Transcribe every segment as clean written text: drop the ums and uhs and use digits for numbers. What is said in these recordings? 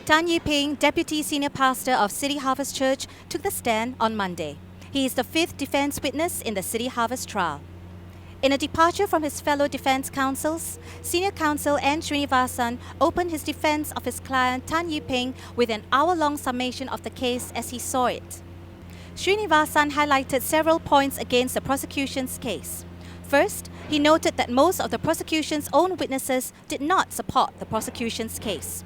Tan Yiping, Deputy Senior Pastor of City Harvest Church, took the stand on Monday. He is the fifth defense witness in the City Harvest trial. In a departure from his fellow defense counsels, Senior Counsel N. Srinivasan opened his defense of his client Tan Yiping with an hour-long summation of the case as he saw it. Srinivasan highlighted several points against the prosecution's case. First, he noted that most of the prosecution's own witnesses did not support the prosecution's case.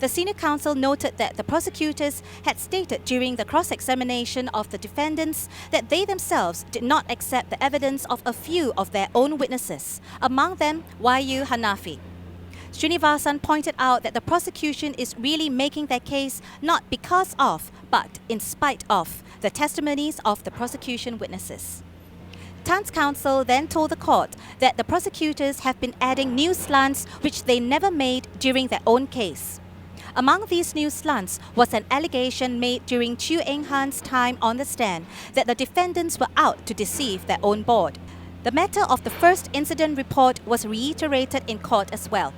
The senior counsel noted that the prosecutors had stated during the cross-examination of the defendants that they themselves did not accept the evidence of a few of their own witnesses, among them Y.U. Hanafi. Srinivasan pointed out that the prosecution is really making their case not because of, but in spite of, the testimonies of the prosecution witnesses. Tan's counsel then told the court that the prosecutors have been adding new slants which they never made during their own case. Among these new slants was an allegation made during Chew Eng Han's time on the stand that the defendants were out to deceive their own board. The matter of the first incident report was reiterated in court as well.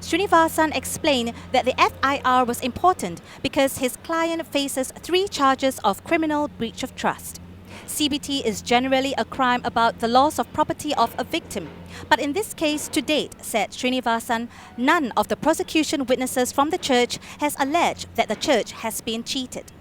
Srinivasan explained that the FIR was important because his client faces 3 charges of criminal breach of trust. CBT is generally a crime about the loss of property of a victim. But in this case to date, said Srinivasan, none of the prosecution witnesses from the church has alleged that the church has been cheated.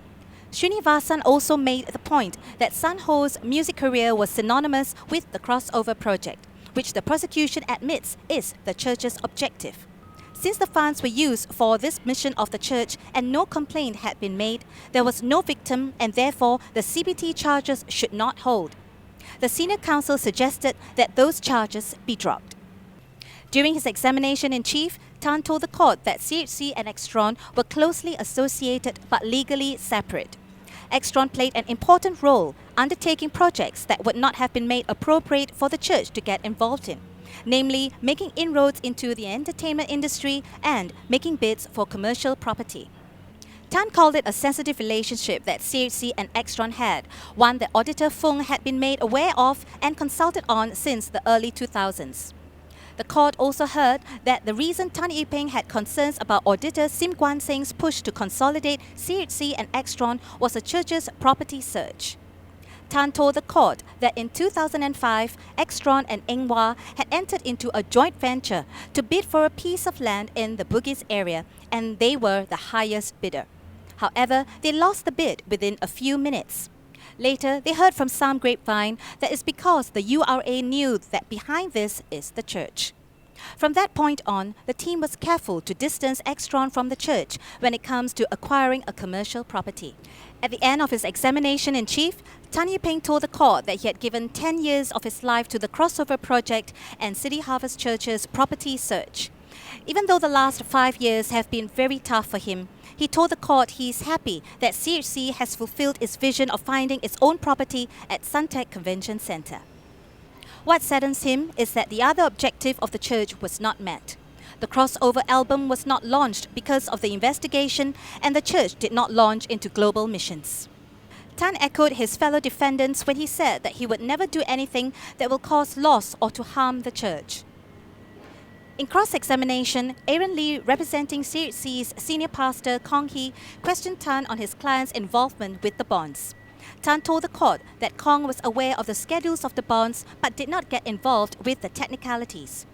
Srinivasan also made the point that San Ho's music career was synonymous with the crossover project, which the prosecution admits is the church's objective. Since the funds were used for this mission of the church and no complaint had been made, there was no victim and therefore the CBT charges should not hold. The senior counsel suggested that those charges be dropped. During his examination in chief, Tan told the court that CHC and Extron were closely associated but legally separate. Extron played an important role undertaking projects that would not have been made appropriate for the church to get involved in, namely making inroads into the entertainment industry and making bids for commercial property. Tan called it a sensitive relationship that CHC and Extron had, one that Auditor Fung had been made aware of and consulted on since the early 2000s. The court also heard that the reason Tan Yiping had concerns about Auditor Sim Guan Singh's push to consolidate CHC and Extron was the church's property search. Tan told the court that in 2005, Extron and Eng Hwa had entered into a joint venture to bid for a piece of land in the Bugis area, and they were the highest bidder. However, they lost the bid within a few minutes. Later, they heard from some grapevine that it's because the URA knew that behind this is the church. From that point on, the team was careful to distance Extron from the church when it comes to acquiring a commercial property. At the end of his examination in chief, Tan Yiping told the court that he had given 10 years of his life to the crossover project and City Harvest Church's property search. Even though the last 5 years have been very tough for him, he told the court he is happy that CHC has fulfilled its vision of finding its own property at Suntec Convention Centre. What saddens him is that the other objective of the church was not met. The crossover album was not launched because of the investigation, and the church did not launch into global missions. Tan echoed his fellow defendants when he said that he would never do anything that will cause loss or to harm the church. In cross-examination, Aaron Lee, representing CHC's senior pastor Kong Hee, questioned Tan on his client's involvement with the bonds. Tan told the court that Kong was aware of the schedules of the bonds but did not get involved with the technicalities.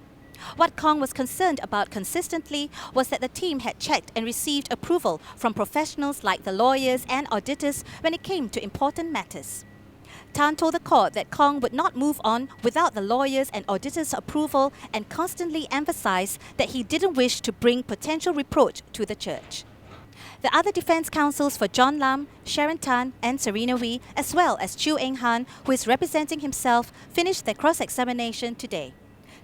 What Kong was concerned about consistently was that the team had checked and received approval from professionals like the lawyers and auditors when it came to important matters. Tan told the court that Kong would not move on without the lawyers and auditors' approval and constantly emphasized that he didn't wish to bring potential reproach to the church. The other defense counsels for John Lam, Sharon Tan and Serena Wee, as well as Chew Eng Han, who is representing himself, finished their cross-examination today.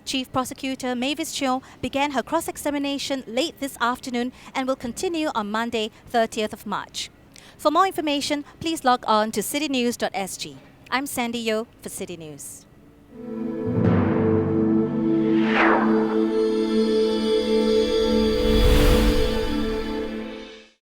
Chief Prosecutor Mavis Cheung began her cross-examination late this afternoon and will continue on Monday, 30th of March. For more information, please log on to citynews.sg. I'm Sandy Yeoh for City News.